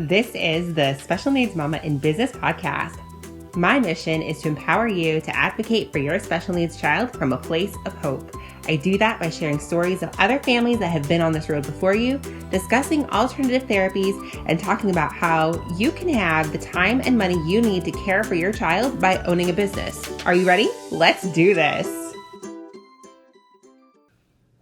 This is the Special Needs Mama in Business podcast. My mission is to empower you to advocate for your special needs child from a place of hope. I do that by sharing stories of other families that have been on this road before you, discussing alternative therapies, and talking about how you can have the time and money you need to care for your child by owning a business. Are you ready? Let's do this.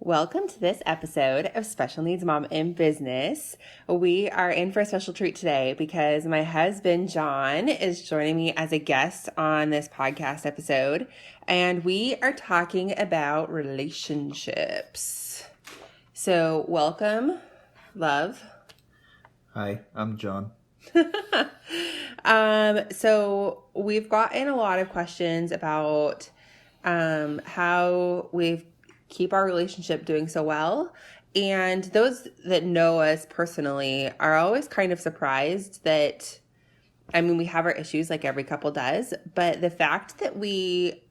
Welcome to this episode of Special Needs Mom in Business. We are in for a special treat today because my husband, John, is joining me as a guest on this podcast episode, and we are talking about relationships. So welcome, love. Hi, I'm John. So we've gotten a lot of questions about how we've keep our relationship doing so well. And those that know us personally are always kind of surprised that, we have our issues like every couple does, but the fact that we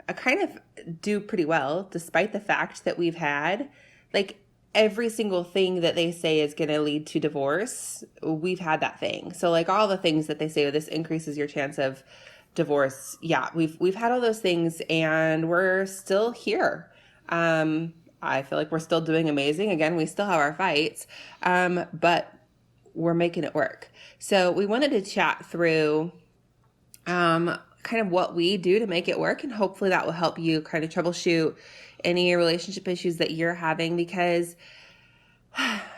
kind of do pretty well, despite the fact that we've had like every single thing that they say is going to lead to divorce, we've had that thing. So like all the things that they say, this increases your chance of divorce. Yeah, we've had all those things and we're still here. I feel like we're still doing amazing. Again, we still have our fights, but we're making it work. So we wanted to chat through kind of what we do to make it work, and hopefully that will help you kind of troubleshoot any relationship issues that you're having, because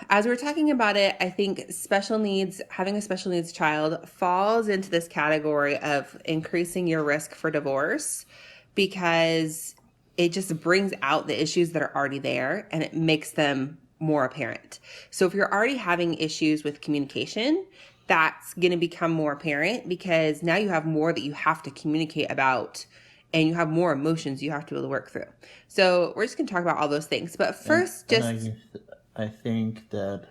as we're talking about it, I think having a special needs child falls into this category of increasing your risk for divorce, because it just brings out the issues that are already there and it makes them more apparent. So if you're already having issues with communication, that's going to become more apparent because now you have more that you have to communicate about and you have more emotions you have to be able to work through. So we're just going to talk about all those things. But first, I think that,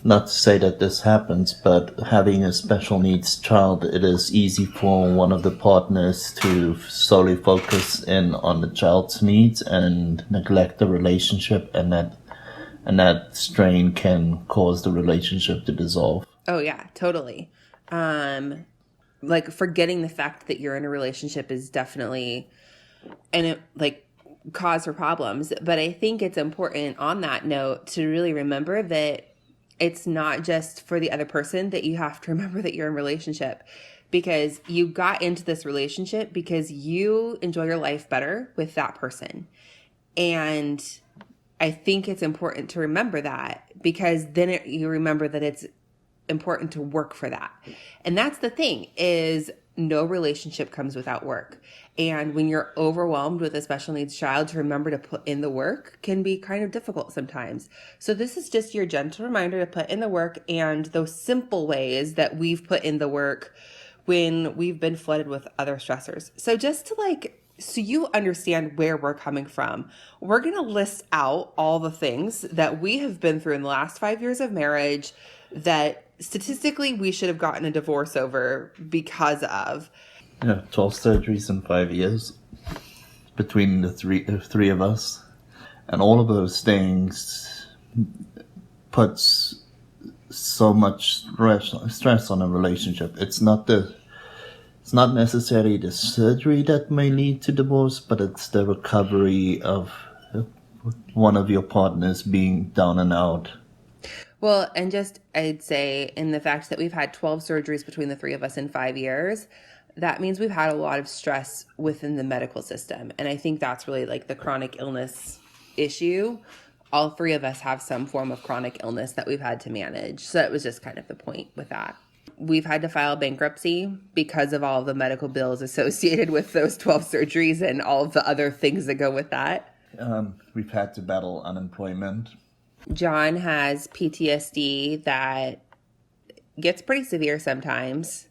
not to say that this happens, but having a special needs child, it is easy for one of the partners to solely focus in on the child's needs and neglect the relationship, and that strain can cause the relationship to dissolve. Oh yeah, totally. Like forgetting the fact that you're in a relationship is definitely cause for problems. But I think it's important on that note to really remember that it's not just for the other person, that you have to remember that you're in a relationship, because you got into this relationship because you enjoy your life better with that person. And I think it's important to remember that, because then you remember that it's important to work for that. And that's the thing, is no relationship comes without work. And when you're overwhelmed with a special needs child, to remember to put in the work can be kind of difficult sometimes. So this is just your gentle reminder to put in the work, and those simple ways that we've put in the work when we've been flooded with other stressors. So just to so you understand where we're coming from, we're going to list out all the things that we have been through in the last 5 years of marriage that statistically we should have gotten a divorce over because of. 12 surgeries in 5 years between the three of us, and all of those things puts so much stress on a relationship. It's not necessarily the surgery that may lead to divorce, but it's the recovery of one of your partners being down and out. Well, and just I'd say in the fact that we've had 12 surgeries between the three of us in 5 years, that means we've had a lot of stress within the medical system. And I think that's really like the chronic illness issue. All three of us have some form of chronic illness that we've had to manage. So that was just kind of the point with that. We've had to file bankruptcy because of all of the medical bills associated with those 12 surgeries and all of the other things that go with that. We've had to battle unemployment. John has PTSD that gets pretty severe sometimes.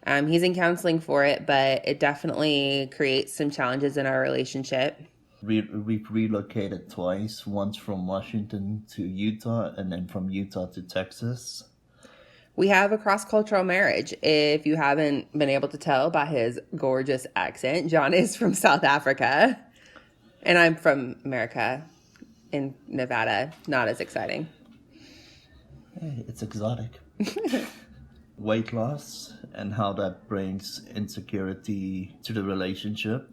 He's in counseling for it, but it definitely creates some challenges in our relationship. We've relocated twice, once from Washington to Utah and then from Utah to Texas. We have a cross-cultural marriage. If you haven't been able to tell by his gorgeous accent, John is from South Africa, and I'm from America in Nevada. Not as exciting. Hey, it's exotic. Weight loss and how that brings insecurity to the relationship.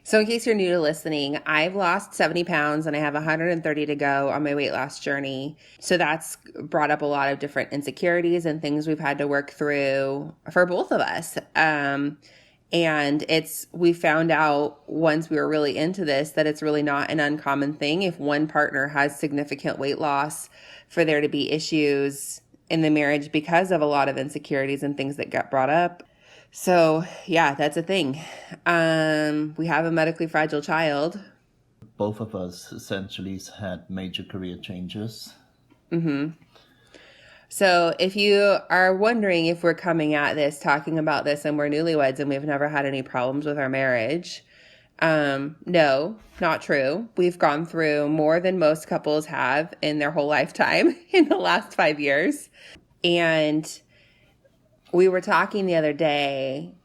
So in case you're new to listening, I've lost 70 pounds and I have 130 to go on my weight loss journey. So that's brought up a lot of different insecurities and things we've had to work through for both of us. And we found out once we were really into this that it's really not an uncommon thing if one partner has significant weight loss for there to be issues in the marriage because of a lot of insecurities and things that get brought up. So yeah, that's a thing. We have a medically fragile child. Both of us essentially had major career changes. So if you are wondering if we're coming at this, talking about this, and we're newlyweds and we've never had any problems with our marriage, no, not true. We've gone through more than most couples have in their whole lifetime in the last 5 years. And we were talking the other day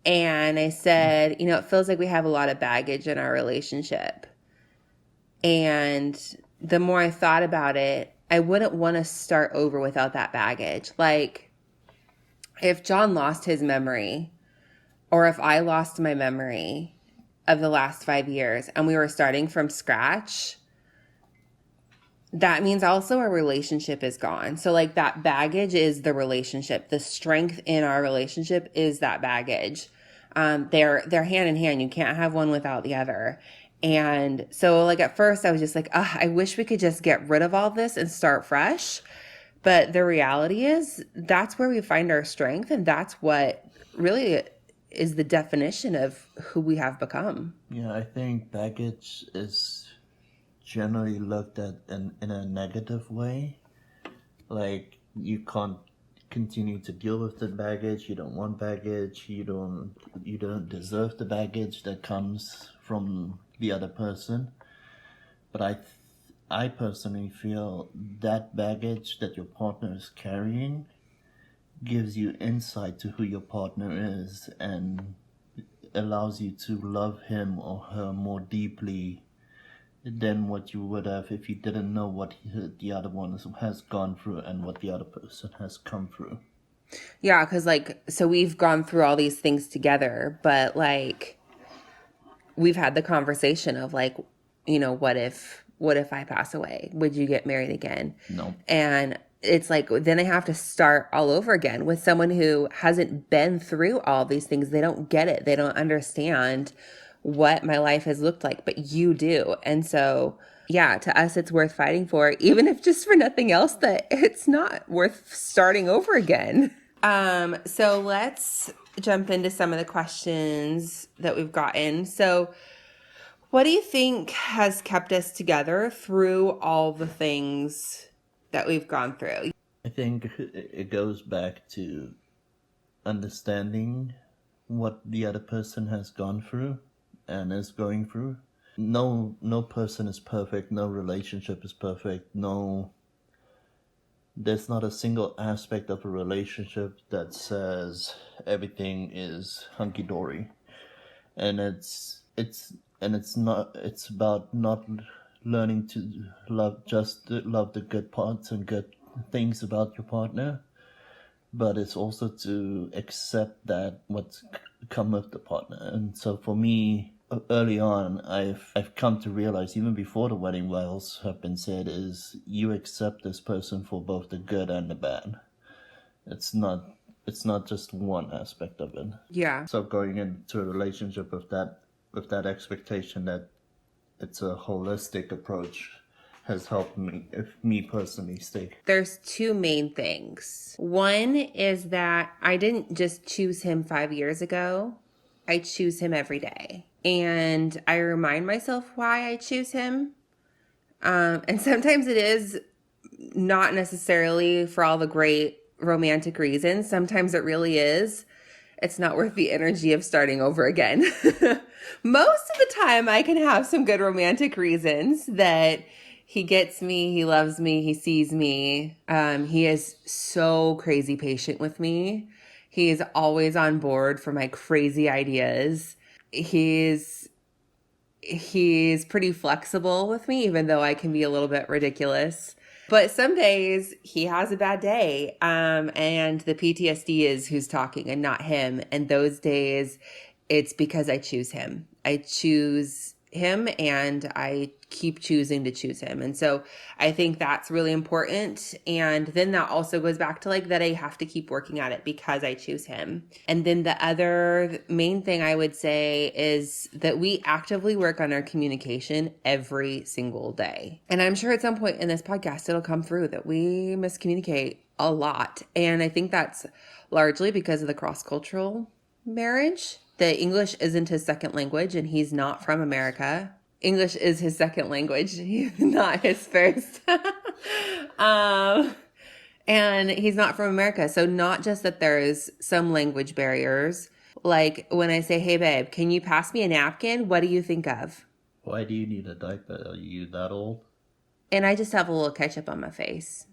and I said, it feels like we have a lot of baggage in our relationship. And the more I thought about it, I wouldn't want to start over without that baggage. Like if John lost his memory or if I lost my memory of the last 5 years and we were starting from scratch, that means also our relationship is gone. So like that baggage is the relationship. The strength in our relationship is that baggage. They're hand in hand. You can't have one without the other. And so like at first I was just like, I wish we could just get rid of all this and start fresh. But the reality is that's where we find our strength. And that's what really is the definition of who we have become. Yeah, I think baggage is generally looked at in a negative way. Like you can't continue to deal with the baggage. You don't want baggage. You don't deserve the baggage that comes from the other person. But I personally feel that baggage that your partner is carrying gives you insight to who your partner is and allows you to love him or her more deeply than what you would have if you didn't know what the other one has gone through and what the other person has come through. Yeah, because so we've gone through all these things together, but we've had the conversation of what if I pass away? Would you get married again? No. And it's then I have to start all over again with someone who hasn't been through all these things. They don't get it. They don't understand what my life has looked like, but you do. And so, yeah, to us, it's worth fighting for, even if just for nothing else, that it's not worth starting over again. So let's jump into some of the questions that we've gotten. So what do you think has kept us together through all the things that we've gone through? I think it goes back to understanding what the other person has gone through and is going through. No person is perfect. No relationship is perfect. There's not a single aspect of a relationship that says everything is hunky dory, and it's about not learning to love the good parts and good things about your partner, but it's also to accept that what's come with the partner. And so for me, early on, I've come to realize, even before the wedding vows have been said, is you accept this person for both the good and the bad. It's not just one aspect of it. Yeah. So going into a relationship with that expectation that it's a holistic approach has helped me personally stay. There's two main things. One is that I didn't just choose him 5 years ago. I choose him every day. And I remind myself why I choose him. And sometimes it is not necessarily for all the great romantic reasons. Sometimes it really is. It's not worth the energy of starting over again. Most of the time I can have some good romantic reasons that he gets me, he loves me, he sees me. He is so crazy patient with me. He is always on board for my crazy ideas. He's pretty flexible with me, even though I can be a little bit ridiculous. But some days he has a bad day, and the PTSD is who's talking and not him. And those days, it's because I choose him. I choose him, and I keep choosing to choose him. And so I think that's really important. And then that also goes back to like that I have to keep working at it because I choose him. And then the other main thing I would say is that we actively work on our communication every single day. And I'm sure at some point in this podcast, it'll come through that we miscommunicate a lot. And I think that's largely because of the cross-cultural marriage. The English isn't his second language, and he's not from America. English is his second language, not his first. And he's not from America. So not just that there's some language barriers. Like when I say, hey, babe, can you pass me a napkin? What do you think of? Why do you need a diaper? Are you that old? And I just have a little ketchup on my face.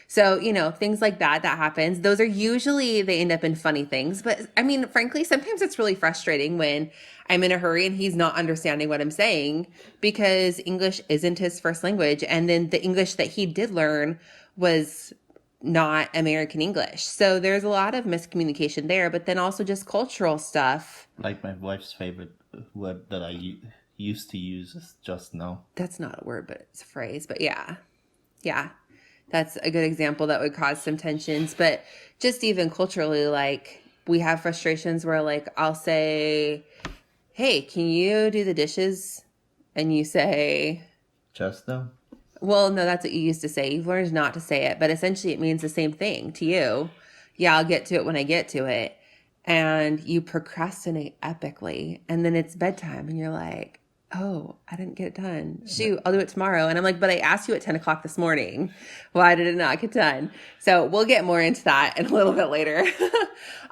So, things like that happens. Those are usually, they end up in funny things. But I mean, frankly, sometimes it's really frustrating when I'm in a hurry and he's not understanding what I'm saying because English isn't his first language. And then the English that he did learn was not American English. So there's a lot of miscommunication there, but then also just cultural stuff. Like my wife's favorite word that I used to use is just now. That's not a word, but it's a phrase. But yeah. That's a good example that would cause some tensions. But just even culturally, like we have frustrations where like I'll say, hey, can you do the dishes? And you say, just now? Well, no, that's what you used to say. You've learned not to say it, but essentially it means the same thing to you. Yeah, I'll get to it when I get to it. And you procrastinate epically. And then it's bedtime and you're like, oh, I didn't get it done. Shoot, I'll do it tomorrow. And I'm like, but I asked you at 10 o'clock this morning. Why did it not get done? So we'll get more into that in a little bit later.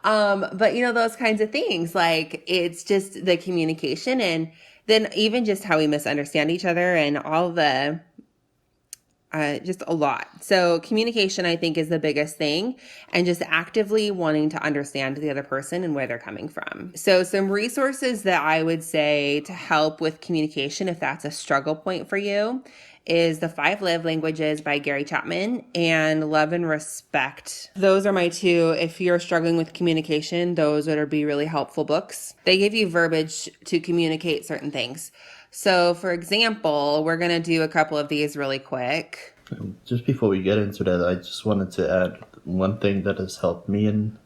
But those kinds of things, like it's just the communication and then even just how we misunderstand each other and all the just a lot. So communication, I think, is the biggest thing, and just actively wanting to understand the other person and where they're coming from. So some resources that I would say to help with communication, if that's a struggle point for you, is The 5 Love Languages by Gary Chapman and Love and Respect. Those are my two. If you're struggling with communication, those would be really helpful books. They give you verbiage to communicate certain things. So, for example, we're going to do a couple of these really quick. Just before we get into that, I just wanted to add one thing that has helped me in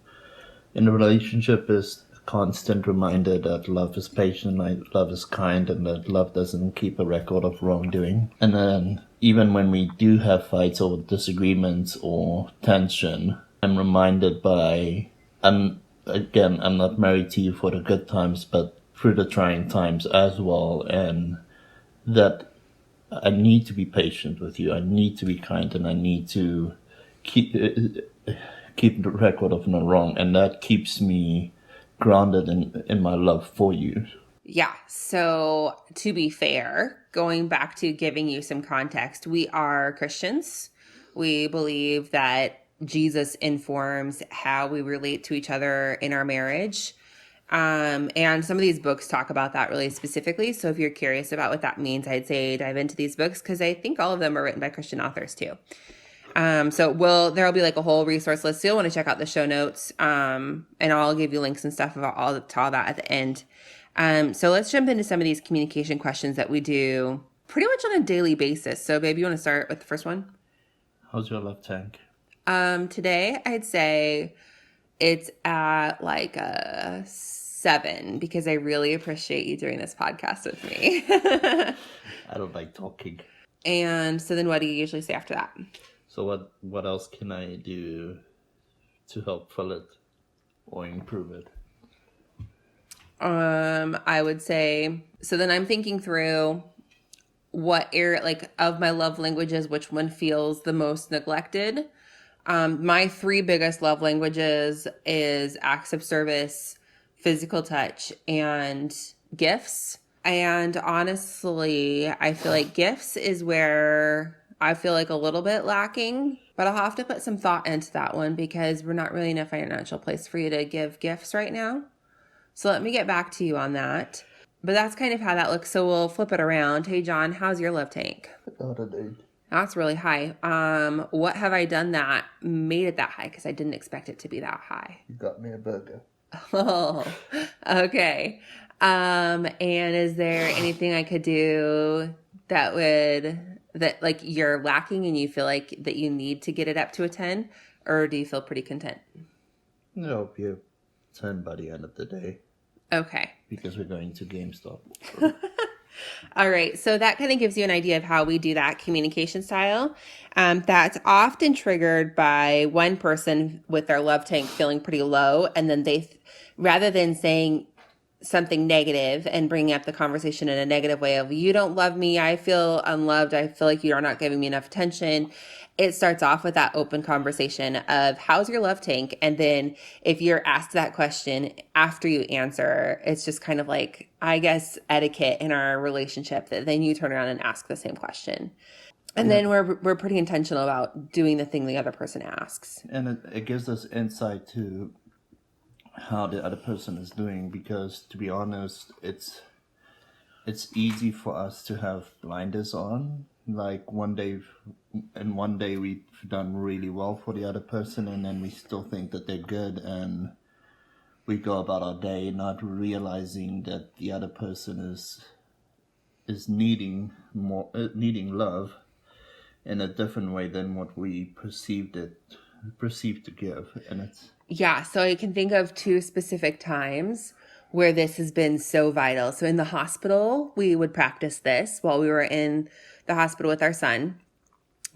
a relationship is a constant reminder that love is patient, love is kind, and that love doesn't keep a record of wrongdoing. And then even when we do have fights or disagreements or tension, I'm reminded I'm not married to you for the good times, but through the trying times as well, and that I need to be patient with you. I need to be kind, and I need to keep the record of no wrong, and that keeps me grounded in my love for you. Yeah. So to be fair, going back to giving you some context, we are Christians. We believe that Jesus informs how we relate to each other in our marriage. And some of these books talk about that really specifically. So if you're curious about what that means, I'd say dive into these books because I think all of them are written by Christian authors too. There'll be like a whole resource list. So you'll want to check out the show notes. And I'll give you links and stuff about all that at the end. So let's jump into some of these communication questions that we do pretty much on a daily basis. So babe, you want to start with the first one? How's your love tank? Today I'd say it's at like a 7 because I really appreciate you doing this podcast with me. I don't like talking. And so then what do you usually say after that? So what else can I do to help fill it or improve it? I would say, so then I'm thinking through what area, like of my love languages, which one feels the most neglected. My 3 biggest love languages is acts of service, physical touch, and gifts. And honestly, I feel like gifts is where I feel like a little bit lacking, but I'll have to put some thought into that one because we're not really in a financial place for you to give gifts right now. So let me get back to you on that. But that's kind of how that looks. So we'll flip it around. Hey, John, how's your love tank? About an That's really high. What have I done that made it that high? Because I didn't expect it to be that high. You got me a burger. Oh, okay. And is there anything I could do that like you're lacking and you feel like that you need to get it up to a 10? Or do you feel pretty content? No, you 10 by the end of the day. Okay. Because we're going to GameStop. All right. So that kind of gives you an idea of how we do that communication style. That's often triggered by one person with their love tank feeling pretty low. And then rather than saying something negative and bringing up the conversation in a negative way of, you don't love me, I feel unloved, I feel like you are not giving me enough attention, it starts off with that open conversation of, how's your love tank? And then if you're asked that question after you answer, it's just kind of like, I guess, etiquette in our relationship that then you turn around and ask the same question. And then we're pretty intentional about doing the thing the other person asks. And it gives us insight to how the other person is doing, because to be honest, it's easy for us to have blinders on. Like one day we've done really well for the other person, and then we still think that they're good, and we go about our day not realizing that the other person is needing love in a different way than what we perceived to give. And it's Yeah, so I can think of two specific times where this has been so vital. So in the hospital, we would practice this while we were in the hospital with our son.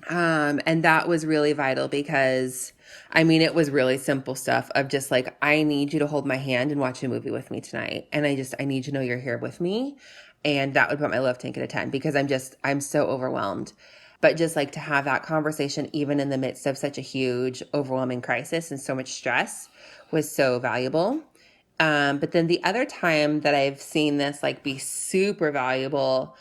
And that was really vital because, I mean, it was really simple stuff of just like, I need you to hold my hand and watch a movie with me tonight. And I need you to know you're here with me. And that would put my love tank at a 10 because I'm so overwhelmed. But just like to have that conversation, even in the midst of such a huge, overwhelming crisis and so much stress, was so valuable. But then the other time that I've seen this like be super valuable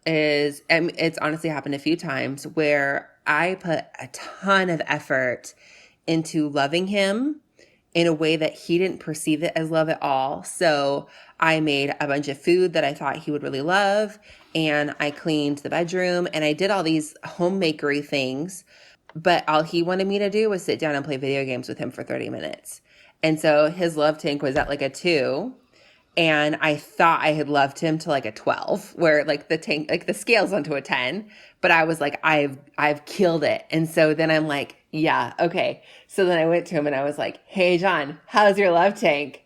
is, and it's honestly happened a few times, where I put a ton of effort into loving him in a way that he didn't perceive it as love at all. So I made a bunch of food that I thought he would really love, and I cleaned the bedroom, and I did all these homemakery things, but all he wanted me to do was sit down and play video games with him for 30 minutes. And so his love tank was at like a 2. And I thought I had loved him to like a 12, where like the tank, like the scale's onto a 10, but I was like, I've killed it. And so then I'm like, yeah, okay. So then I went to him and I was like, hey, John, how's your love tank?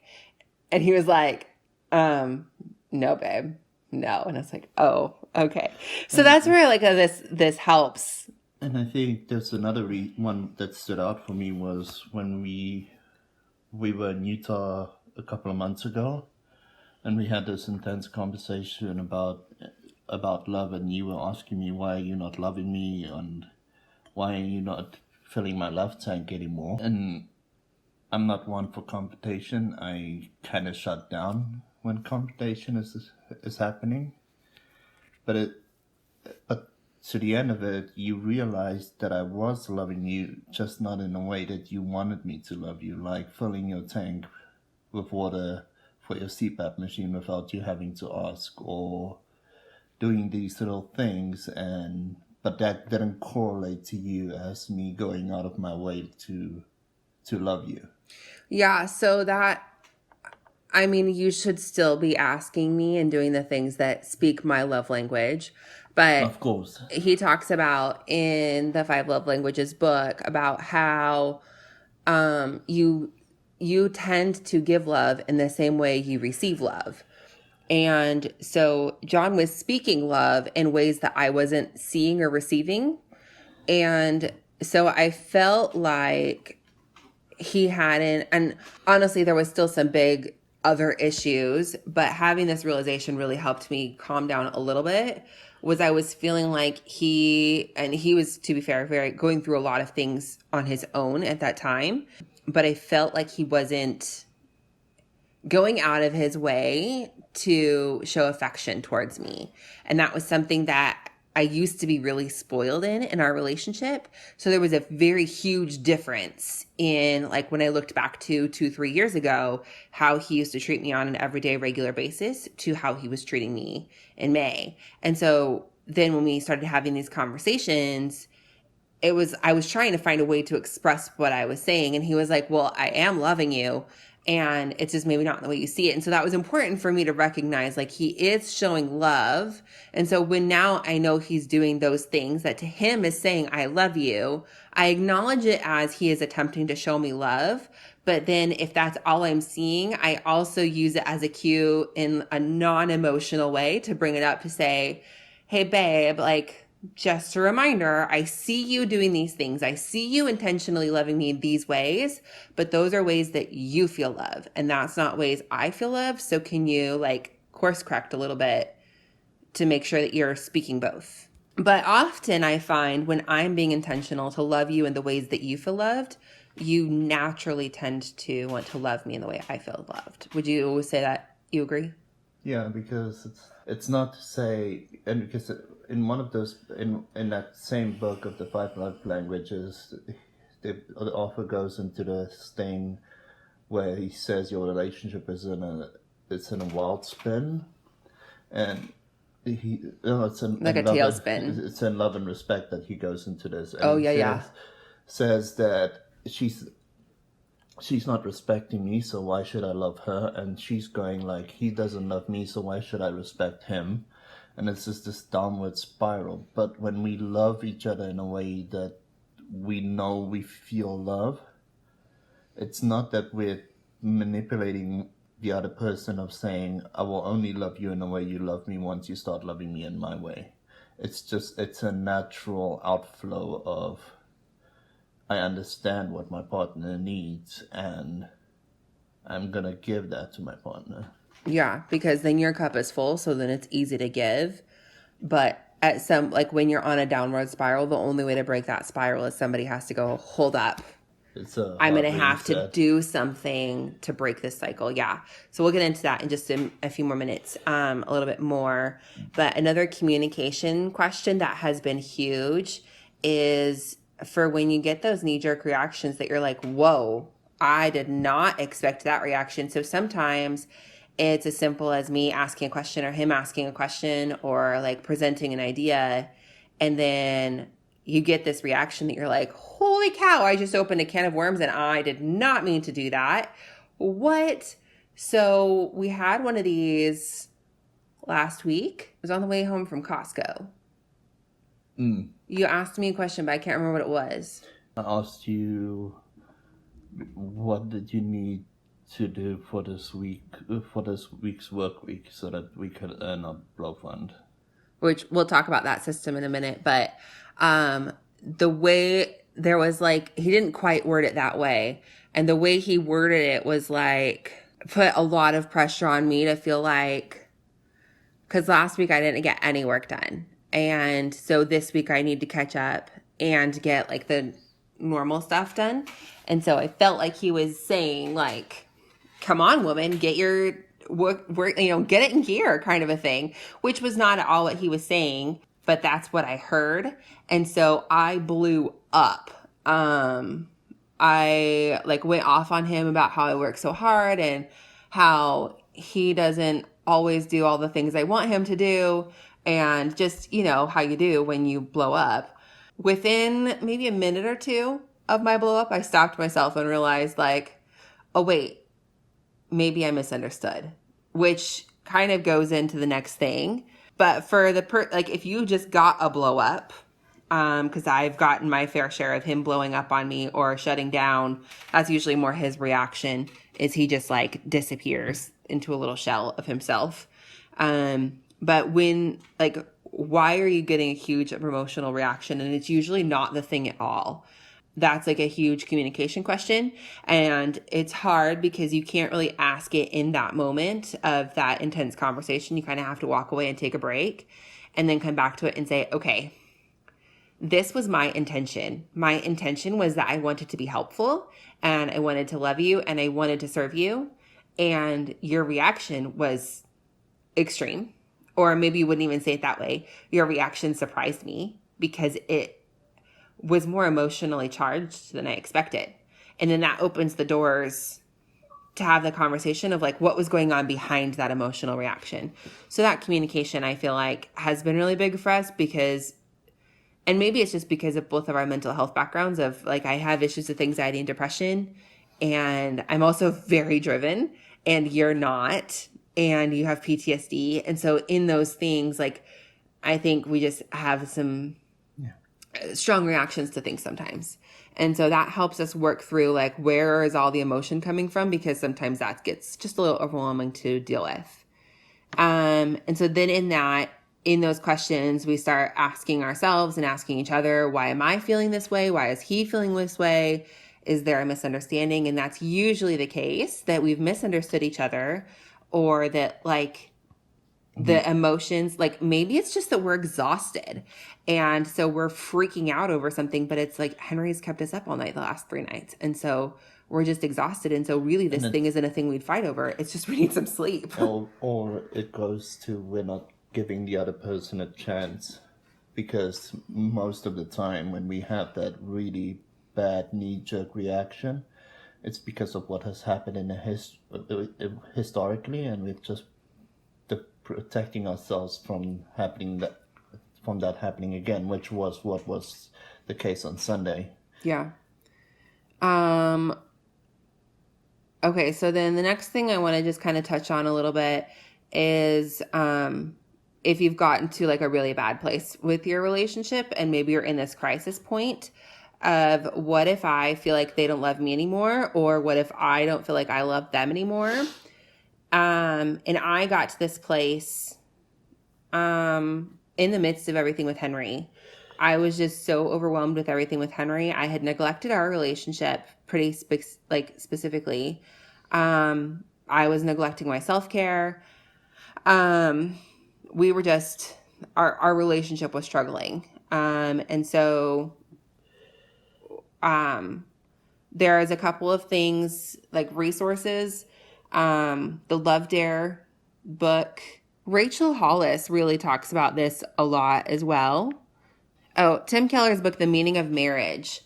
And he was like, no, babe, no. And I was like, oh, okay. So that's where like this helps. And I think there's another one that stood out for me was when we were in Utah a couple of months ago. And we had this intense conversation about love, and you were asking me, why are you not loving me, and why are you not filling my love tank anymore? And I'm not one for confrontation. I kind of shut down when confrontation is happening. But to the end of it, you realized that I was loving you, just not in a way that you wanted me to love you, like filling your tank with water for your CPAP machine without you having to ask, or doing these little things, but that didn't correlate to you as me going out of my way to love you. Yeah, so that, I mean, you should still be asking me and doing the things that speak my love language. But of course, he talks about in the 5 Love Languages book about how you tend to give love in the same way you receive love. And so John was speaking love in ways that I wasn't seeing or receiving. And so I felt like he hadn't, and honestly, there was still some big other issues, but having this realization really helped me calm down a little bit. Was I was feeling like he was, to be fair, very going through a lot of things on his own at that time, but I felt like he wasn't going out of his way to show affection towards me. And that was something that I used to be really spoiled in our relationship. So there was a very huge difference in, like, when I looked back to 2-3 years ago, how he used to treat me on an everyday regular basis to how he was treating me in May. And so then when we started having these conversations, I was trying to find a way to express what I was saying. And he was like, well, I am loving you. And it's just maybe not the way you see it. And so that was important for me to recognize, like, he is showing love. And so when now I know he's doing those things that to him is saying, I love you, I acknowledge it as he is attempting to show me love. But then if that's all I'm seeing, I also use it as a cue in a non-emotional way to bring it up to say, hey, babe, like, just a reminder, I see you doing these things. I see you intentionally loving me these ways, but those are ways that you feel love. And that's not ways I feel love. So can you like course correct a little bit to make sure that you're speaking both? But often I find when I'm being intentional to love you in the ways that you feel loved, you naturally tend to want to love me in the way I feel loved. Would you always say that? You agree? Yeah, because it's not to say, and because in one of those in that same book of the five love languages, the author goes into this thing where he says your relationship is in a wild spin, and it's in Like a love tailspin. it's in Love and Respect that he goes into this. And Oh, he yeah. says that she's not respecting me, so why should I love her? And she's going like, he doesn't love me, so why should I respect him? And it's just this downward spiral. But when we love each other in a way that we know we feel love, it's not that we're manipulating the other person of saying, I will only love you in the way you love me once you start loving me in my way. It's a natural outflow of, I understand what my partner needs, and I'm going to give that to my partner. Yeah, because then your cup is full, so then it's easy to give. But at some, like when you're on a downward spiral, the only way to break that spiral is somebody has to go, hold up. I'm going to have to do something to break this cycle. Yeah. So we'll get into that in just a few more minutes, a little bit more. But another communication question that has been huge is for when you get those knee-jerk reactions that you're like, whoa, I did not expect that reaction. So sometimes it's as simple as me asking a question or him asking a question or like presenting an idea, and then you get this reaction that you're like, holy cow, I just opened a can of worms and I did not mean to do that. What? So we had one of these last week. It was on the way home from Costco. You asked me a question, but I can't remember what it was. I asked you, what did you need to do for this week's work week so that we could earn a blow fund? Which we'll talk about that system in a minute, but the way there was like, he didn't quite word it that way. And the way he worded it was like, put a lot of pressure on me to feel like, because last week I didn't get any work done. And so this week I need to catch up and get like the normal stuff done. And so I felt like he was saying like, come on, woman, get your work, get it in gear kind of a thing, which was not at all what he was saying, but that's what I heard. And so I blew up. I like went off on him about how I work so hard and how he doesn't always do all the things I want him to do. And just, how you do when you blow up. Within maybe a minute or two of my blow up, I stopped myself and realized like, oh, wait, maybe I misunderstood, which kind of goes into the next thing. But for if you just got a blow up, because I've gotten my fair share of him blowing up on me or shutting down, that's usually more his reaction, is he just like disappears into a little shell of himself. But when why are you getting a huge emotional reaction? And it's usually not the thing at all. That's like a huge communication question. And it's hard because you can't really ask it in that moment of that intense conversation. You kind of have to walk away and take a break and then come back to it and say, okay, this was my intention. My intention was that I wanted to be helpful and I wanted to love you and I wanted to serve you. And your reaction was extreme. Or maybe you wouldn't even say it that way. Your reaction surprised me because it was more emotionally charged than I expected. And then that opens the doors to have the conversation of like what was going on behind that emotional reaction. So that communication, I feel like, has been really big for us because, and maybe it's just because of both of our mental health backgrounds of like, I have issues with anxiety and depression, and I'm also very driven, and you're not, and you have PTSD. And so in those things, like, I think we just have some strong reactions to things sometimes. And so that helps us work through like, where is all the emotion coming from? Because sometimes that gets just a little overwhelming to deal with. And so then in those questions, we start asking ourselves and asking each other, why am I feeling this way? Why is he feeling this way? Is there a misunderstanding? And that's usually the case, that we've misunderstood each other, or that like the emotions, like maybe it's just that we're exhausted. And so we're freaking out over something, but it's like Henry's kept us up all night the last 3 nights. And so we're just exhausted. And so really this thing isn't a thing we'd fight over. It's just we need some sleep. Or it goes to we're not giving the other person a chance, because most of the time when we have that really bad knee-jerk reaction, it's because of what has happened in historically, and we're just protecting ourselves from that happening again, which was what was the case on Sunday. Yeah. Okay, so then the next thing I want to just kind of touch on a little bit is if you've gotten to like a really bad place with your relationship, and maybe you're in this crisis point of, what if I feel like they don't love me anymore? Or what if I don't feel like I love them anymore? And I got to this place in the midst of everything with Henry. I was just so overwhelmed with everything with Henry. I had neglected our relationship pretty specifically. I was neglecting my self-care. We were just, our relationship was struggling. And so there is a couple of things, like resources. The Love Dare book. Rachel Hollis really talks about this a lot as well. Oh, Tim Keller's book, The Meaning of Marriage.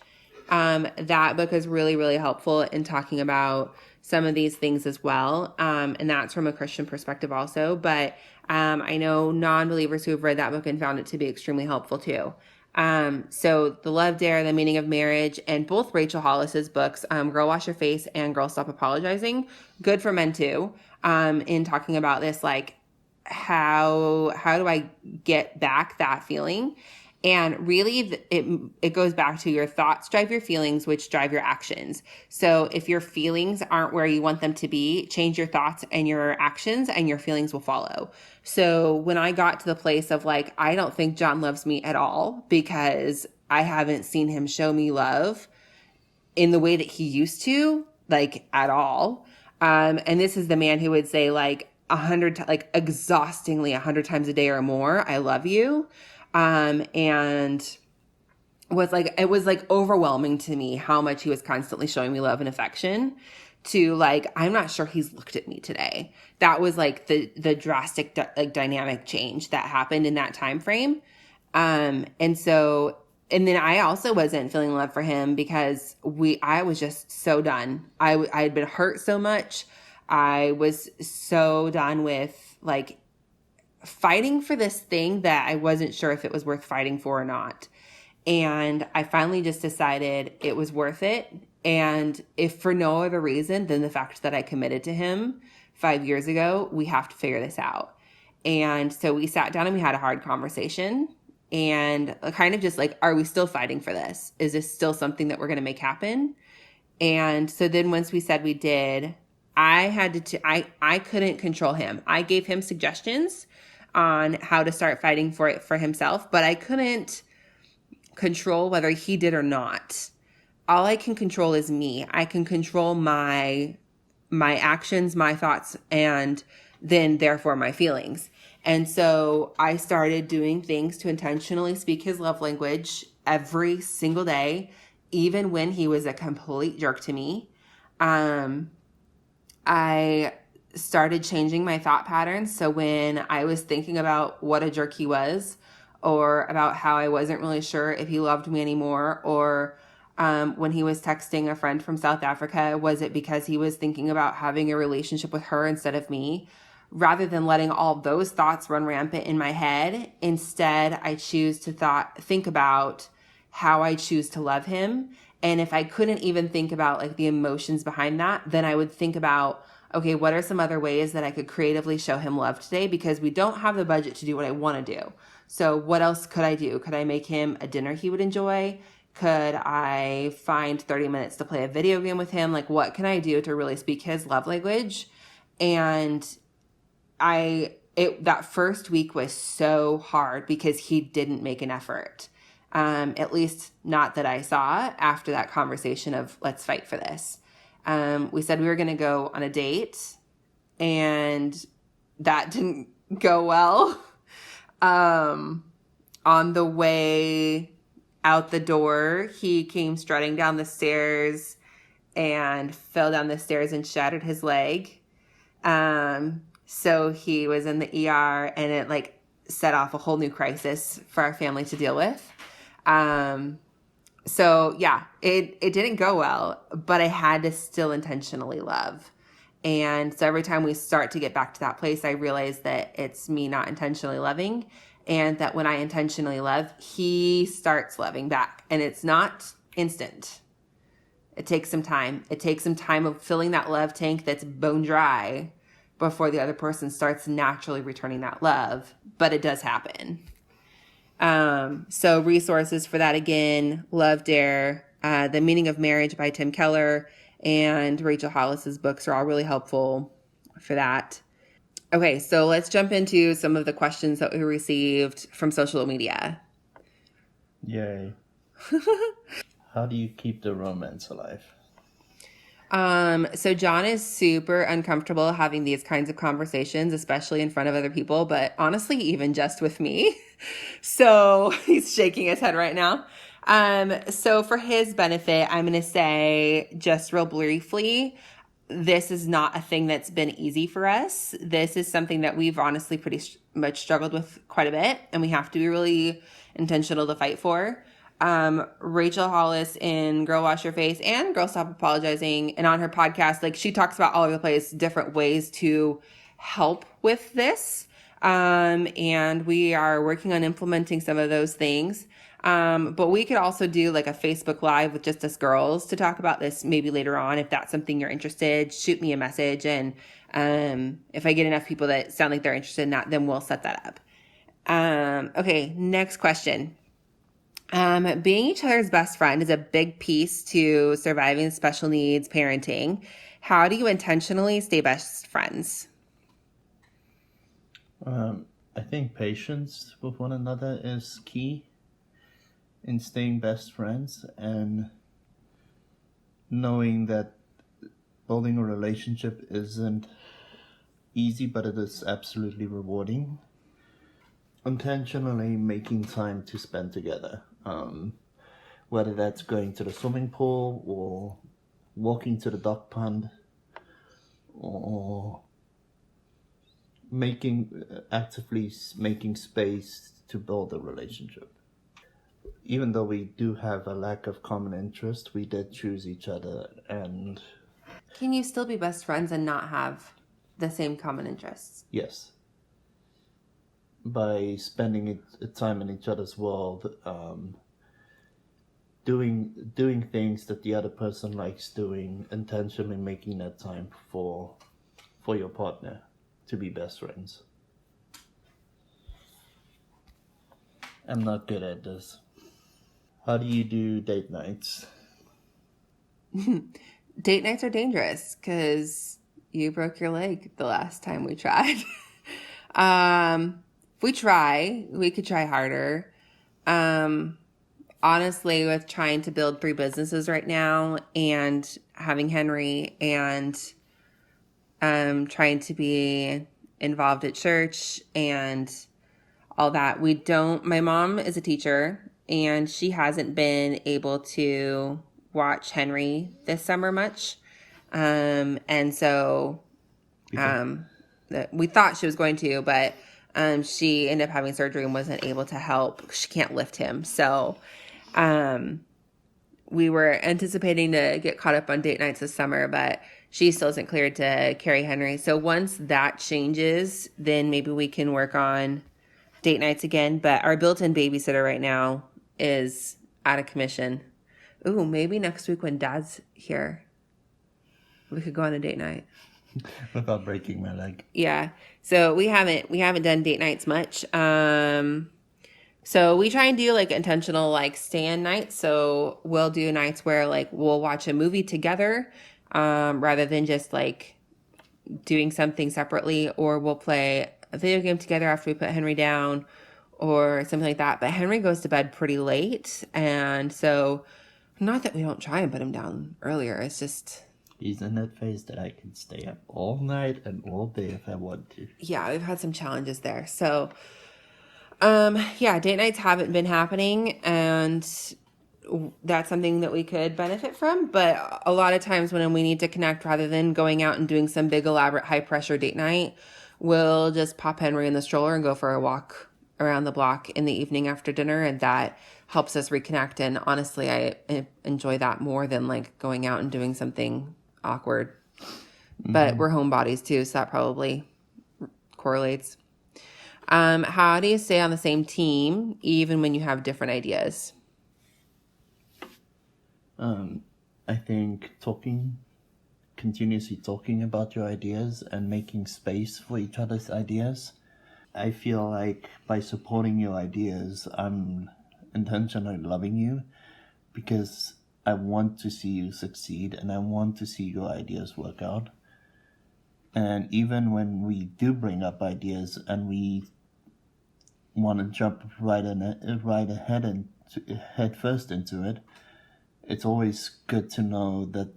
That book is really, really helpful in talking about some of these things as well. And that's from a Christian perspective also. But I know non-believers who have read that book and found it to be extremely helpful too. So The Love Dare, The Meaning of Marriage, and both Rachel Hollis's books, Girl Wash Your Face and Girl Stop Apologizing, good for men too, in talking about this, like, how do I get back that feeling? And really, it goes back to your thoughts drive your feelings, which drive your actions. So if your feelings aren't where you want them to be, change your thoughts and your actions, and your feelings will follow. So when I got to the place of like, I don't think John loves me at all, because I haven't seen him show me love in the way that he used to, like, at all. And this is the man who would say like exhaustingly 100 times a day or more, I love you. And it was like overwhelming to me how much he was constantly showing me love and affection, to like, I'm not sure he's looked at me today. That was like the drastic dynamic change that happened in that time frame. And then I also wasn't feeling love for him because I was just so done. I had been hurt so much. I was so done with like fighting for this thing that I wasn't sure if it was worth fighting for or not. And I finally just decided it was worth it. And if for no other reason than the fact that I committed to him 5 years ago, we have to figure this out. And so we sat down and we had a hard conversation, and kind of just like, are we still fighting for this? Is this still something that we're going to make happen? And so then once we said we did, I couldn't control him. I gave him suggestions on how to start fighting for it for himself, but I couldn't control whether he did or not. All I can control is me. I can control my actions, my thoughts, and then therefore my feelings. And so I started doing things to intentionally speak his love language every single day, even when he was a complete jerk to me. I started changing my thought patterns. So when I was thinking about what a jerk he was, or about how I wasn't really sure if he loved me anymore, or when he was texting a friend from South Africa? Was it because he was thinking about having a relationship with her instead of me? Rather than letting all those thoughts run rampant in my head, instead I choose to think about how I choose to love him. And if I couldn't even think about like the emotions behind that, then I would think about, okay, what are some other ways that I could creatively show him love today? Because we don't have the budget to do what I want to do. So what else could I do? Could I make him a dinner he would enjoy? Could I find 30 minutes to play a video game with him? Like, what can I do to really speak his love language? And that first week was so hard because he didn't make an effort. At least not that I saw after that conversation of let's fight for this. We said we were going to go on a date, and that didn't go well. On the way out the door, he came strutting down the stairs and fell down the stairs and shattered his leg. So he was in the ER, and it like set off a whole new crisis for our family to deal with. So yeah, it didn't go well, but I had to still intentionally love. And so every time we start to get back to that place, I realize that it's me not intentionally loving, and that when I intentionally love, he starts loving back, and it's not instant. It takes some time. It takes some time of filling that love tank that's bone dry before the other person starts naturally returning that love, but it does happen. So resources for that again, Love Dare, The Meaning of Marriage by Tim Keller, and Rachel Hollis's books are all really helpful for that. Okay, so let's jump into some of the questions that we received from social media. Yay. How do you keep the romance alive? So John is super uncomfortable having these kinds of conversations, especially in front of other people, but honestly, even just with me. So he's shaking his head right now. So for his benefit, I'm going to say just real briefly, this is not a thing that's been easy for us. This is something that we've honestly pretty much struggled with quite a bit, and we have to be really intentional to fight for. Rachel Hollis in Girl Wash Your Face and Girl Stop Apologizing, and on her podcast, like she talks about all over the place different ways to help with this. And we are working on implementing some of those things. But we could also do like a Facebook Live with just us girls to talk about this maybe later on. If that's something you're interested, shoot me a message. And if I get enough people that sound like they're interested in that, then we'll set that up. Okay, next question. Being each other's best friend is a big piece to surviving special needs parenting. How do you intentionally stay best friends? I think patience with one another is key in staying best friends, and knowing that building a relationship isn't easy, but it is absolutely rewarding. Intentionally making time to spend together, whether that's going to the swimming pool or walking to the duck pond, or actively making space to build a relationship. Even though we do have a lack of common interest, we did choose each other. And can you still be best friends and not have the same common interests? Yes. By spending time in each other's world, doing things that the other person likes doing, intentionally making that time for your partner to be best friends. I'm not good at this. How do you do date nights? Date nights are dangerous because you broke your leg the last time we tried. We could try harder. Honestly, with trying to build 3 businesses right now and having Henry and trying to be involved at church and all that, my mom is a teacher and she hasn't been able to watch Henry this summer much. And so we thought she was going to, but she ended up having surgery and wasn't able to help. She can't lift him. So we were anticipating to get caught up on date nights this summer, but she still isn't cleared to carry Henry. So once that changes, then maybe we can work on date nights again. But our built-in babysitter right now is out of commission. Ooh, maybe next week when Dad's here, we could go on a date night. Without breaking my leg. Yeah. So we haven't done date nights much. So we try and do like intentional like stand nights. So we'll do nights where like we'll watch a movie together, rather than just like doing something separately, or we'll play a video game together after we put Henry down or something like that. But Henry goes to bed pretty late, and so not that we don't try and put him down earlier. It's just He's in that phase that I can stay up all night and all day if I want to. yeah, we've had some challenges there. So yeah, date nights haven't been happening, and that's something that we could benefit from. But a lot of times when we need to connect, rather than going out and doing some big elaborate high pressure date night, we'll just pop Henry in the stroller and go for a walk around the block in the evening after dinner, and that helps us reconnect. And honestly, I enjoy that more than like going out and doing something awkward. But we're homebodies too, so that probably correlates. How do you stay on the same team even when you have different ideas? I think continuously talking about your ideas and making space for each other's ideas. I feel like by supporting your ideas, I'm intentionally loving you because I want to see you succeed and I want to see your ideas work out. And even when we do bring up ideas and we want to jump head first into it, it's always good to know that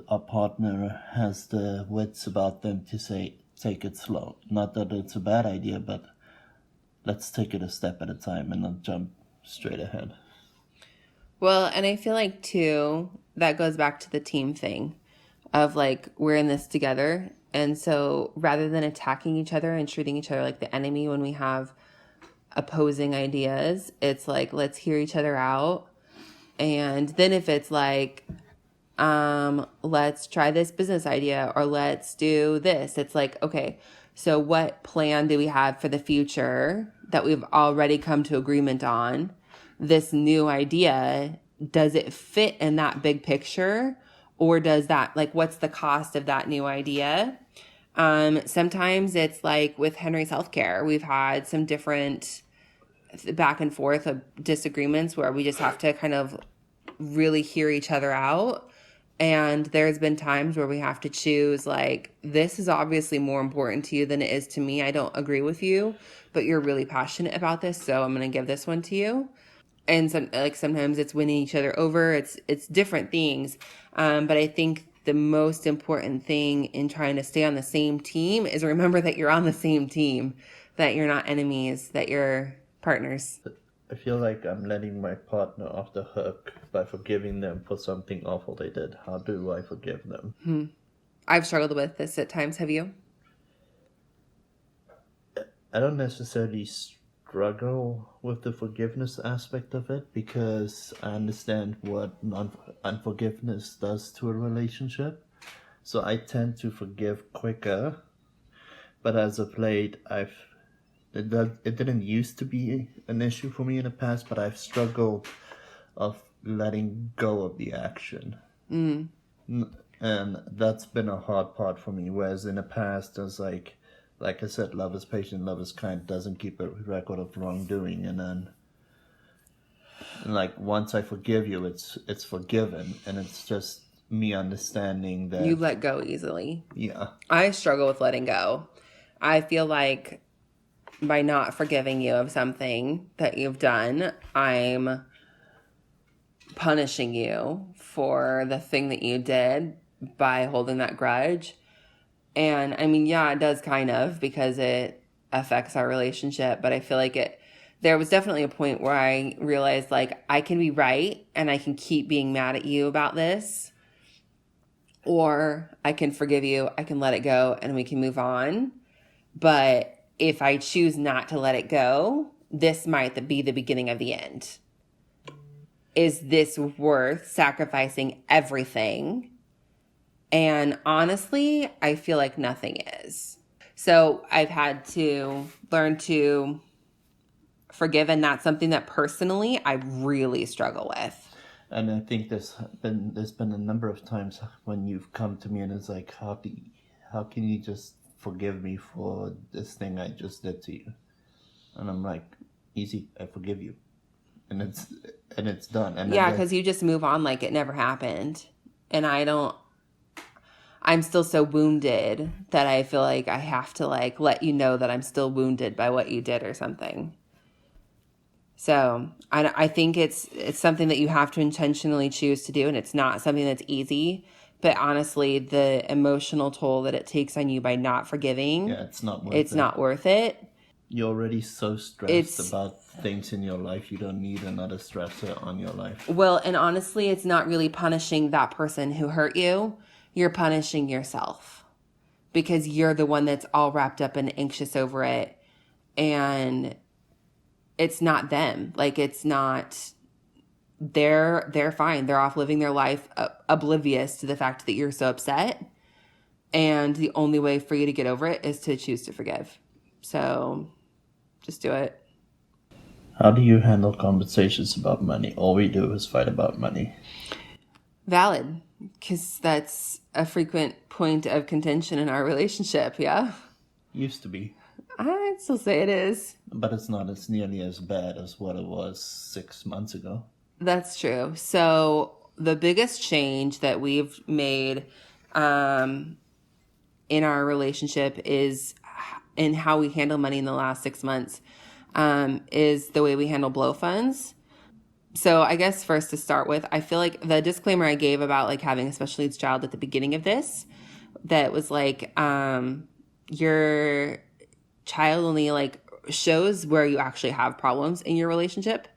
our partner has the wits about them to say, take it slow. Not that it's a bad idea, but let's take it a step at a time and not jump straight ahead. Well, and I feel like too, that goes back to the team thing of like, we're in this together. And so rather than attacking each other and treating each other like the enemy when we have opposing ideas, it's like, let's hear each other out. And then if it's like, let's try this business idea or let's do this, it's like, okay, so what plan do we have for the future that we've already come to agreement on? This new idea, does it fit in that big picture? Or does that, like, what's the cost of that new idea? Sometimes it's like with Henry's healthcare, we've had some different back and forth of disagreements where we just have to kind of really hear each other out. And there's been times where we have to choose, like, this is obviously more important to you than it is to me. I don't agree with you, but you're really passionate about this, so I'm going to give this one to you. And sometimes it's winning each other over. It's different things. But I think the most important thing in trying to stay on the same team is remember that you're on the same team, that you're not enemies, that you're partners. I feel like I'm letting my partner off the hook by forgiving them for something awful they did. How do I forgive them? I've struggled with this at times. Have you? I don't necessarily struggle with the forgiveness aspect of it because I understand what unforgiveness does to a relationship. So I tend to forgive quicker. But as of late, it didn't used to be an issue for me in the past, but I've struggled of letting go of the action. And that's been a hard part for me. Whereas in the past, it's like I said, love is patient, love is kind, doesn't keep a record of wrongdoing. And then, like, once I forgive you, it's forgiven. And it's just me understanding that You let go easily. Yeah. I struggle with letting go. I feel like by not forgiving you of something that you've done, I'm punishing you for the thing that you did by holding that grudge. And I mean, yeah, it does kind of because it affects our relationship, but I feel like there was definitely a point where I realized like I can be right and I can keep being mad at you about this, or I can forgive you, I can let it go and we can move on. But if I choose not to let it go, this might be the beginning of the end. is this worth sacrificing everything? And honestly, I feel like nothing is. So I've had to learn to forgive, and that's something that personally I really struggle with. And I think there's been a number of times when you've come to me and it's like, how can you just forgive me for this thing I just did to you? And I'm like, easy, I forgive you, and it's done. And yeah, because you just move on like it never happened, and I'm still so wounded that I feel like I have to like let you know that I'm still wounded by what you did or something. So I think it's something that you have to intentionally choose to do, and it's not something that's easy. But honestly, the emotional toll that it takes on you by not forgiving, it's not worth it. You're already so stressed about things in your life. You don't need another stressor on your life. Well, and honestly, it's not really punishing that person who hurt you. You're punishing yourself because you're the one that's all wrapped up and anxious over it. And it's not them. Like, it's not, they're fine. They're off living their life oblivious to the fact that you're so upset. And the only way for you to get over it is to choose to forgive. So just do it. How do you handle conversations about money? All we do is fight about money. Valid, because that's a frequent point of contention in our relationship, yeah? Used to be. I'd still say it is. But it's not as nearly as bad as what it was 6 months ago. That's true. So the biggest change that we've made in our relationship is in how we handle money in the last 6 months is the way we handle blow funds. So I guess first to start with, I feel like the disclaimer I gave about like having a special needs child at the beginning of this, that was like your child only like shows where you actually have problems in your relationship.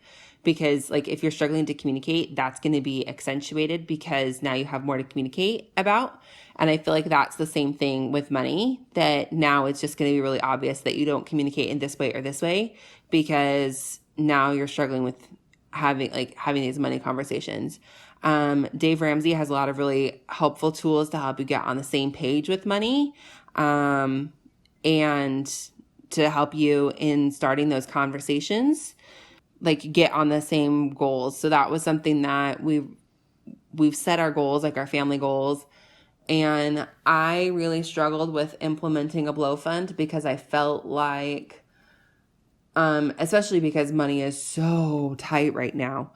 Because like if you're struggling to communicate, that's going to be accentuated because now you have more to communicate about. And I feel like that's the same thing with money, that now it's just going to be really obvious that you don't communicate in this way or this way because now you're struggling with having these money conversations. Dave Ramsey has a lot of really helpful tools to help you get on the same page with money, and to help you in starting those conversations, like get on the same goals. So that was something that we've set our goals, like our family goals. And I really struggled with implementing a blow fund because I felt like, especially because money is so tight right now.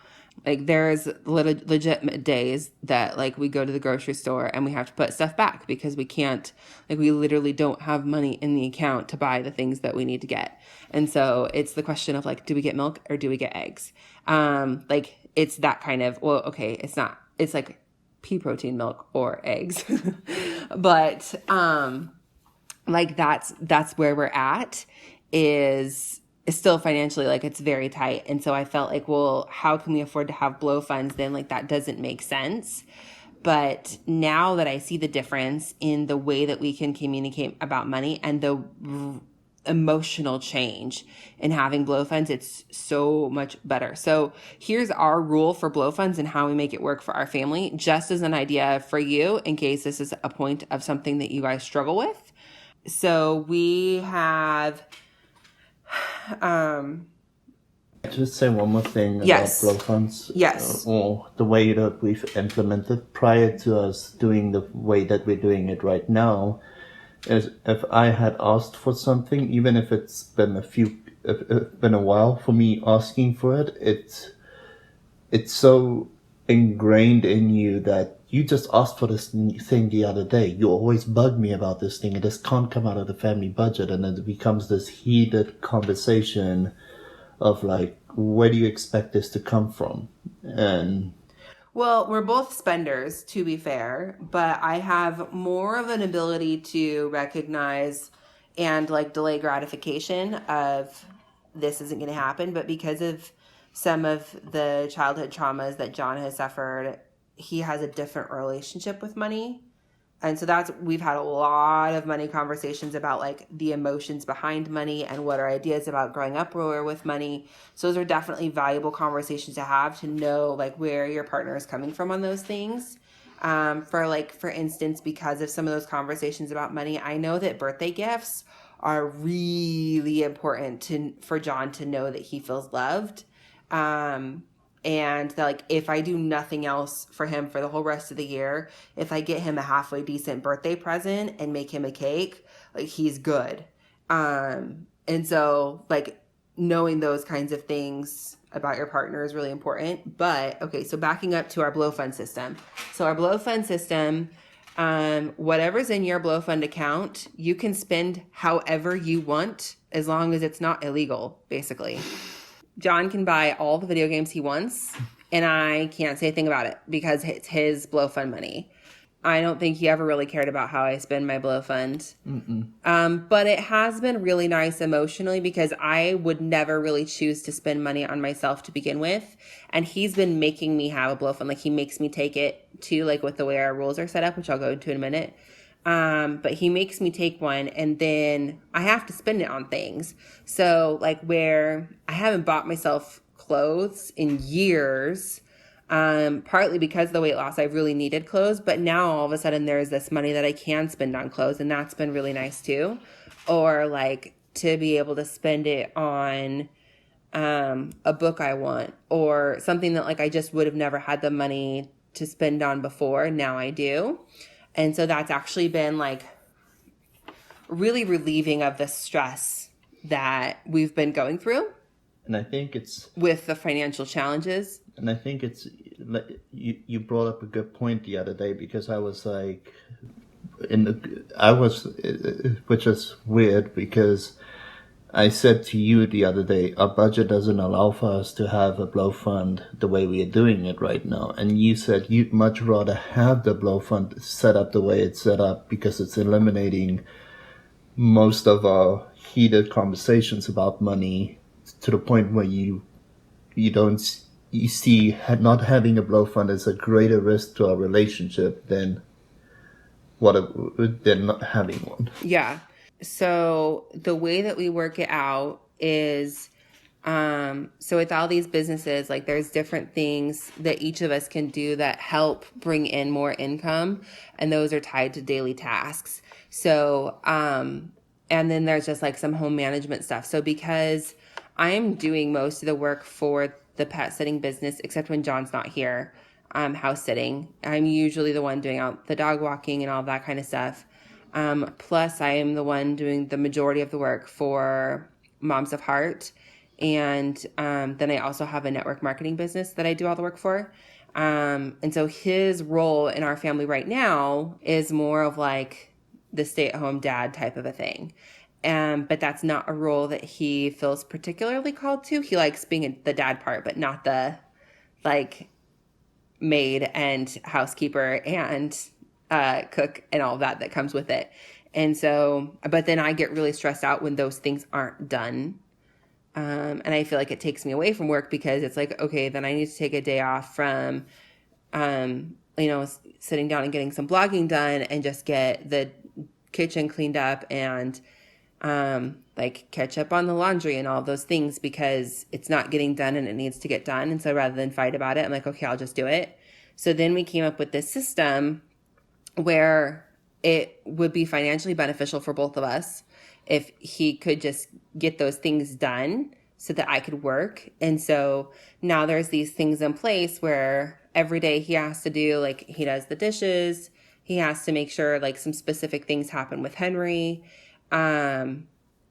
Like there's legitimate days that like we go to the grocery store and we have to put stuff back because we can't, like we literally don't have money in the account to buy the things that we need to get. And so it's the question of like, do we get milk or do we get eggs? Like it's that kind of, well, okay, it's not, it's like pea protein milk or eggs. But like that's where we're at, is still financially, like it's very tight. And so I felt like, well, how can we afford to have blow funds then? Like that doesn't make sense. But now that I see the difference in the way that we can communicate about money and the emotional change in having blow funds, it's so much better. So here's our rule for blow funds and how we make it work for our family, just as an idea for you in case this is a point of something that you guys struggle with. So we have just say one more thing yes. about blow funds. Yes. Or the way that we've implemented prior to us doing the way that we're doing it right now is if I had asked for something, even if it's been a while for me asking for it, it's so ingrained in you that you just asked for this thing the other day. You always bug me about this thing. It just can't come out of the family budget. And then it becomes this heated conversation of like, where do you expect this to come from? And well, we're both spenders, to be fair, but I have more of an ability to recognize and like delay gratification of this isn't going to happen. But because of some of the childhood traumas that John has suffered, he has a different relationship with money And so we've had a lot of money conversations about like the emotions behind money and what our ideas about growing up were with money. So those are definitely valuable conversations to have, to know like where your partner is coming from on those things. For instance, because of some of those conversations about money, I know that birthday gifts are really important for John to know that he feels loved. And that like if I do nothing else for him for the whole rest of the year, if I get him a halfway decent birthday present and make him a cake, like he's good. And so like knowing those kinds of things about your partner is really important. But okay, so backing up to our Blow Fund system. So our Blow Fund system, whatever's in your Blow Fund account, you can spend however you want as long as it's not illegal, basically. John can buy all the video games he wants, and I can't say a thing about it because it's his Blow Fund money. I don't think he ever really cared about how I spend my Blow Fund. But it has been really nice emotionally because I would never really choose to spend money on myself to begin with. And he's been making me have a Blow Fund. Like he makes me take it too, like with the way our rules are set up, which I'll go into in a minute. But he makes me take one and then I have to spend it on things. So like where I haven't bought myself clothes in years, partly because of the weight loss, I really needed clothes, but now all of a sudden there's this money that I can spend on clothes, and that's been really nice too. Or like to be able to spend it on, a book I want, or something that like I just would have never had the money to spend on before. Now I do. And so that's actually been like really relieving of the stress that we've been going through. And I think it's with the financial challenges. And I think it's like you brought up a good point the other day, because I was like, which is weird because I said to you the other day, our budget doesn't allow for us to have a Blow Fund the way we are doing it right now. And you said you'd much rather have the Blow Fund set up the way it's set up because it's eliminating most of our heated conversations about money to the point where you see not having a Blow Fund as a greater risk to our relationship than not having one. Yeah. So the way that we work it out is, so with all these businesses, like there's different things that each of us can do that help bring in more income. And those are tied to daily tasks. So, and then there's just like some home management stuff. So because I am doing most of the work for the pet sitting business, except when John's not here, house sitting, I'm usually the one doing out the dog walking and all that kind of stuff. Plus I am the one doing the majority of the work for Moms of Heart. And then I also have a network marketing business that I do all the work for. And so his role in our family right now is more of like the stay-at-home dad type of a thing. But that's not a role that he feels particularly called to. He likes being the dad part, but not the like maid and housekeeper and cook and all that comes with it. And so, but then I get really stressed out when those things aren't done. And I feel like it takes me away from work because it's like, okay, then I need to take a day off from, sitting down and getting some blogging done and just get the kitchen cleaned up and, like catch up on the laundry and all those things because it's not getting done and it needs to get done. And so rather than fight about it, I'm like, okay, I'll just do it. So then we came up with this system where it would be financially beneficial for both of us if he could just get those things done so that I could work. And so now there's these things in place where every day he has to do, like he does the dishes, he has to make sure like some specific things happen with Henry,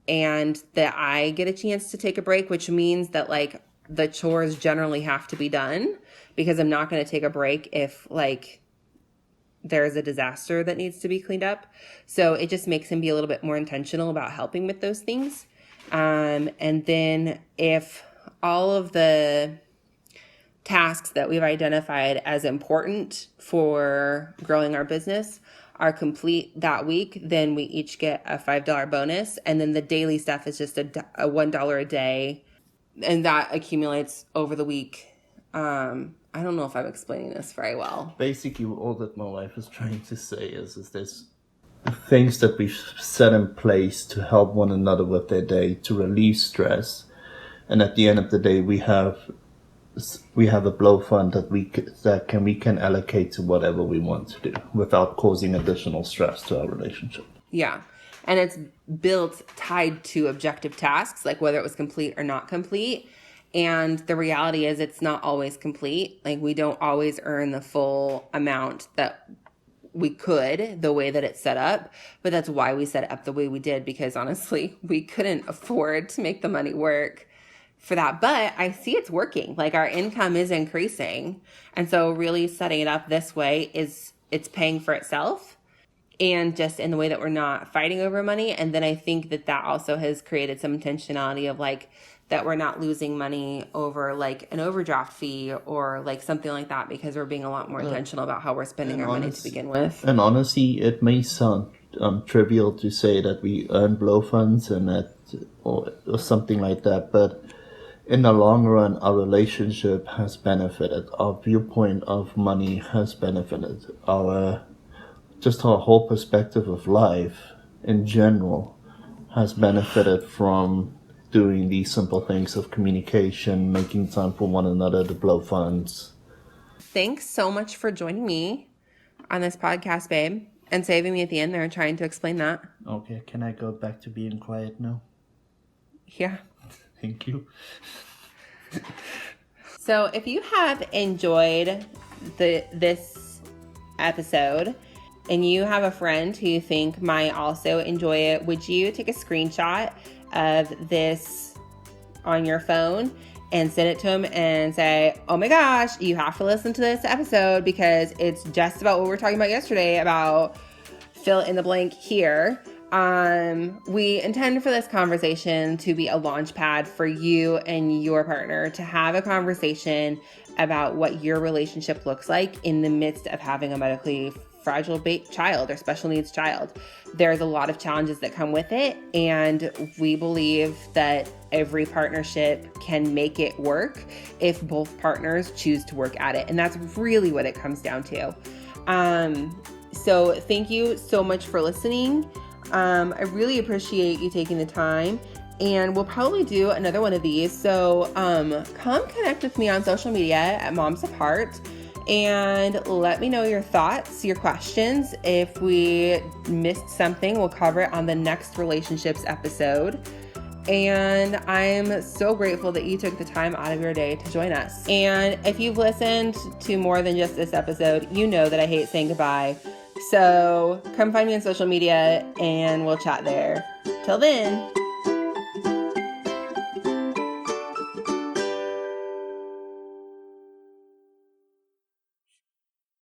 and that I get a chance to take a break, which means that like the chores generally have to be done because I'm not going to take a break if like there's a disaster that needs to be cleaned up. So it just makes him be a little bit more intentional about helping with those things. And then if all of the tasks that we've identified as important for growing our business are complete that week, then we each get a $5 bonus. And then the daily stuff is just a $1 a day. And that accumulates over the week I don't know if I'm explaining this very well. Basically, all that my wife is trying to say is there's things that we've set in place to help one another with their day, to relieve stress. And at the end of the day, we have a blow fund that we can allocate to whatever we want to do without causing additional stress to our relationship. Yeah. And it's built tied to objective tasks, like whether it was complete or not complete. And the reality is it's not always complete. Like we don't always earn the full amount that we could, the way that it's set up. But that's why we set it up the way we did, because honestly, we couldn't afford to make the money work for that. But I see it's working. Like our income is increasing. And so really setting it up this way it's paying for itself. And just in the way that we're not fighting over money. And then I think that also has created some intentionality of like that we're not losing money over like an overdraft fee or like something like that, because we're being a lot more intentional about how we're spending our money to begin with. And honestly, it may sound trivial to say that we earn blow funds and that or something like that, but in the long run, our relationship has benefited. Our viewpoint of money has benefited. Our whole perspective of life in general has benefited from doing these simple things of communication, making time for one another, the blow funds. Thanks so much for joining me on this podcast, babe, and saving me at the end there and trying to explain that. Okay, can I go back to being quiet now? Yeah. Thank you. So if you have enjoyed this episode and you have a friend who you think might also enjoy it, would you take a screenshot of this on your phone and send it to them and say, oh my gosh, you have to listen to this episode because it's just about what we were talking about yesterday about fill in the blank here. We intend for this conversation to be a launch pad for you and your partner to have a conversation about what your relationship looks like in the midst of having a medically fragile child or special needs child. There's a lot of challenges that come with it, and we believe that every partnership can make it work if both partners choose to work at it. And that's really what it comes down to. So thank you so much for listening. I really appreciate you taking the time, and we'll probably do another one of these. So come connect with me on social media at Moms Apart and let me know your thoughts, your questions. If we missed something, we'll cover it on the next relationships episode. And I'm so grateful that you took the time out of your day to join us. And if you've listened to more than just this episode, you know that I hate saying goodbye. So come find me on social media and we'll chat there. Till then.